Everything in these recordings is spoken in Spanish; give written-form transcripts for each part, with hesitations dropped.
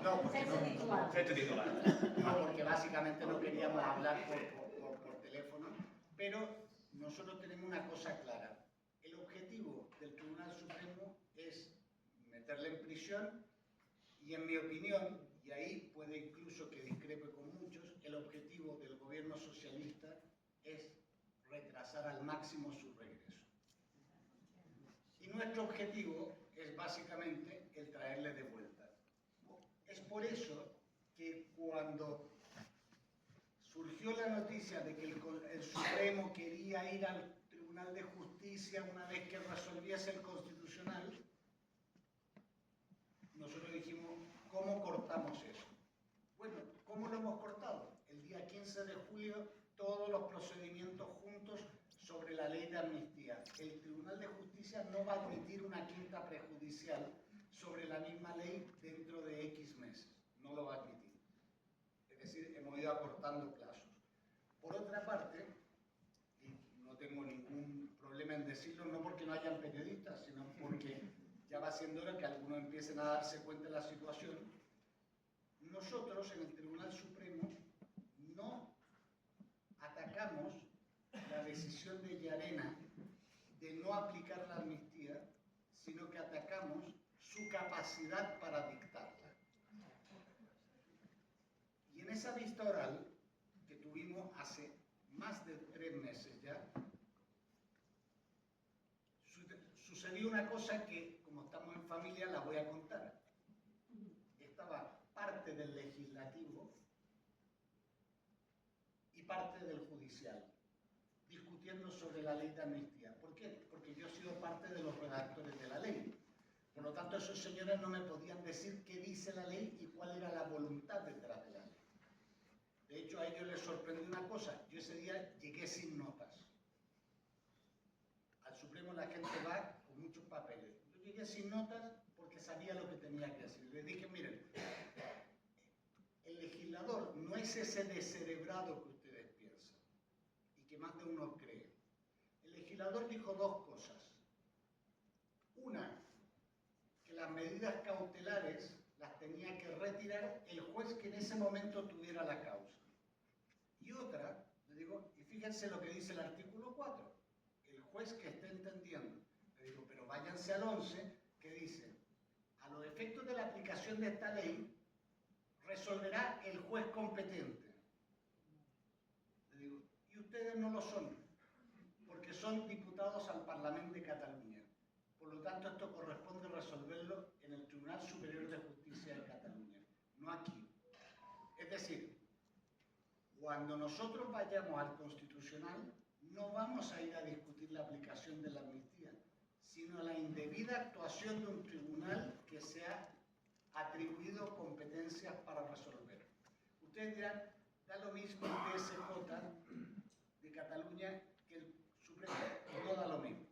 No, porque no, Centro titular. no, porque básicamente no queríamos hablar por teléfono, pero nosotros tenemos una cosa clara. El objetivo del Tribunal Supremo es meterle en prisión y, en mi opinión, y ahí puede incluso que discrepe con muchos, el objetivo del gobierno socialista es retrasar al máximo su regreso. Y nuestro objetivo es básicamente el traerle de vuelta. Es por eso que cuando surgió la noticia de que el Supremo quería ir al Tribunal de Justicia una vez que resolviese el Constitucional, nosotros dijimos, ¿cómo cortamos eso? Bueno, ¿cómo lo hemos cortado? El día 15 de julio, todos los procedimientos juntos sobre la ley de amnistía. El Tribunal de Justicia no va a admitir una quinta prejudicial sobre la misma ley dentro de X meses. No lo va a admitir. Es decir, hemos ido acortando plazos. Por otra parte, y no tengo ningún problema en decirlo, no porque no hayan periodistas, sino porque ya va siendo hora que algunos empiecen a darse cuenta de la situación. Nosotros en el Tribunal Supremo no atacamos la decisión de Llarena de no aplicar la amnistía, sino que atacamos su capacidad para dictarla. Y en esa vista oral que tuvimos hace más de 3 meses ya, sucedió una cosa que, como estamos en familia, la voy a contar. Estaba parte del legislativo y parte del judicial discutiendo sobre la ley de amnistía. ¿Por qué? Porque yo he sido parte de los redactores de la ley. Por lo tanto, esos señores no me podían decir qué dice la ley y cuál era la voluntad detrás de la ley. De hecho, a ellos les sorprendió una cosa. Yo ese día llegué sin notas. Al Supremo la gente va con muchos papeles. Yo llegué sin notas porque sabía lo que tenía que decir. Les dije, miren, el legislador no es ese descerebrado que ustedes piensan y que más de uno cree. El legislador dijo 2 cosas. Una, que las medidas cautelares las tenía que retirar el juez que en ese momento tuviera la causa. Y otra, le digo, y fíjense lo que dice el artículo 4, el juez que esté entendiendo. Le digo, pero váyanse al 11, que dice, a los efectos de la aplicación de esta ley, resolverá el juez competente. Le digo, y ustedes no lo son, porque son diputados al Parlamento de Cataluña. Por lo tanto, esto corresponde resolverlo en el Tribunal Superior de Justicia de Cataluña, no aquí. Es decir, cuando nosotros vayamos al Constitucional, no vamos a ir a discutir la aplicación de la amnistía, sino la indebida actuación de un tribunal que se ha atribuido competencias para resolver. Ustedes dirán, da lo mismo el TSJ de Cataluña que el Supremo, no da lo mismo.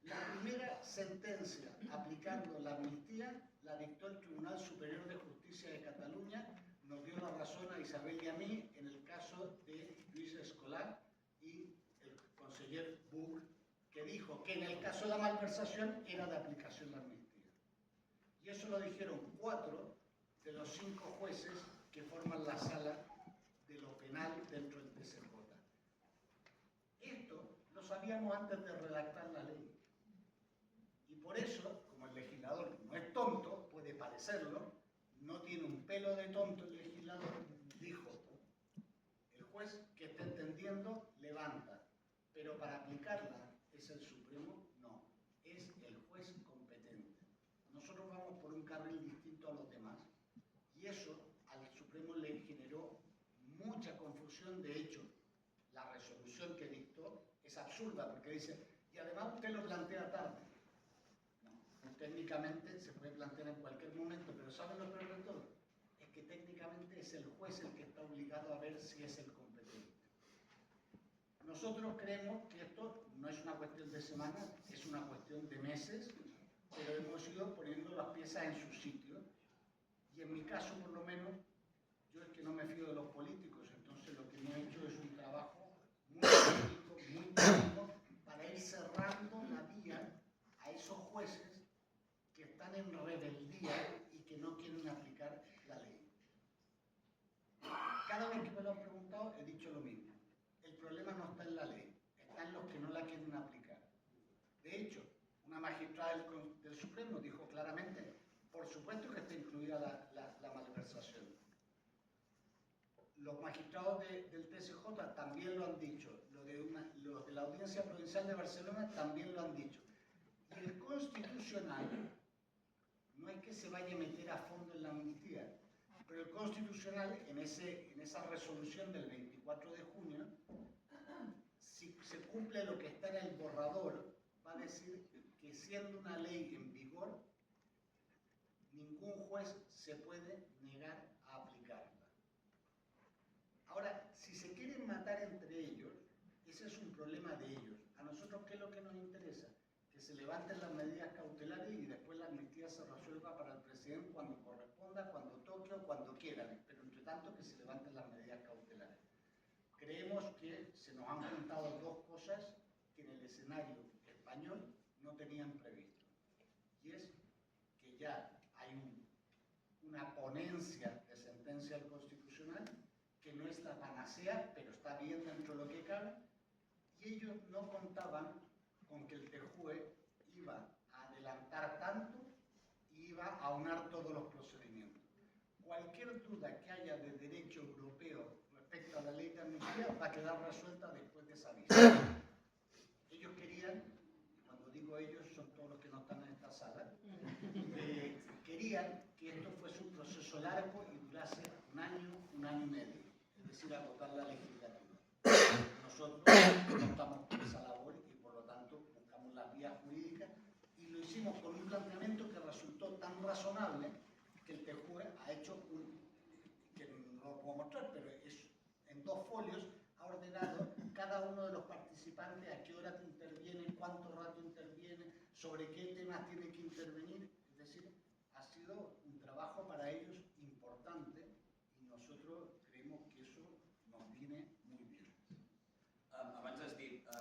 La primera sentencia aplicando la amnistía la dictó el Tribunal Superior de Justicia de Cataluña, nos dio la razón a Isabel y a mí en el caso de Luis Escolar y el conseller Buch, que dijo que en el caso de la malversación era de aplicación la amnistía. Y eso lo dijeron 4 de los 5 jueces que forman la sala de lo penal dentro del TSJ. Esto lo sabíamos antes de redactar la ley. Y por eso, como el legislador no es tonto, puede parecerlo, no tiene un pelo de tonto el legislador, dijo, el juez que esté entendiendo levanta, pero para aplicarla es el Supremo, no, es el juez competente. Nosotros vamos por un carril distinto a los demás y eso al Supremo le generó mucha confusión. De hecho, la resolución que dictó es absurda porque dice, y además usted lo plantea tarde. Técnicamente se puede plantear en cualquier momento, pero ¿saben lo peor de todo? Es que técnicamente es el juez el que está obligado a ver si es el competente. Nosotros creemos que esto no es una cuestión de semanas, es una cuestión de meses, pero hemos ido poniendo las piezas en su sitio. Y en mi caso, por lo menos, yo es que no me fío de los políticos, entonces lo que me he hecho es un trabajo muy político, muy técnico, para ir cerrando la vía a esos jueces que están en rebeldía y que no quieren aplicar la cada vez que me lo han preguntado he dicho lo mismo. El problema no está en la ley, está en los que no la quieren aplicar. De hecho, una magistrada del Supremo dijo claramente, por supuesto que está incluida la malversación. Los magistrados del TSJ también lo han dicho, los de la Audiencia Provincial de Barcelona también lo han dicho. Y el Constitucional, no es que se vaya a meter a fondo en la amnistía, pero el Constitucional, en esa resolución del 24 de junio, si se cumple lo que está en el borrador, va a decir que siendo una ley en vigor, ningún juez se puede negar a aplicarla. Ahora, si se quieren matar entre ellos, ese es un problema de ellos. A nosotros, ¿qué es lo que nos interesa? Que se levanten las medidas cautelares y después la amnistía se resuelva para el presidente cuando corresponda, cuando toque o cuando quieran, pero entre tanto que se levanten las medidas cautelares. Creemos que se nos han juntado dos cosas que en el escenario español no tenían previsto. Y es que ya hay una ponencia de sentencia del Constitucional que no es la panacea, pero está bien dentro de lo que cabe, y ellos no contaban con que el TJUE iba a adelantar tanto y iba a aunar todos los procedimientos. Cualquier duda que haya de derecho europeo respecto a la ley de amnistía va a quedar resuelta después de esa vista. Ellos querían, cuando digo ellos son todos los que no están en esta sala, querían que esto fuese un proceso largo y durase un año y medio, es decir, agotar la legislatura. Nosotros no estamos por esa labor y por lo tanto buscamos las vías jurídicas y lo hicimos con un planteamiento que resultó tan razonable que el TJUE ha hecho que no lo puedo mostrar, pero es en 2 folios, ha ordenado cada uno de los participantes a qué hora interviene, cuánto rato interviene, sobre qué temas tiene que intervenir. Es decir, ha sido un trabajo para ellos importante y nosotros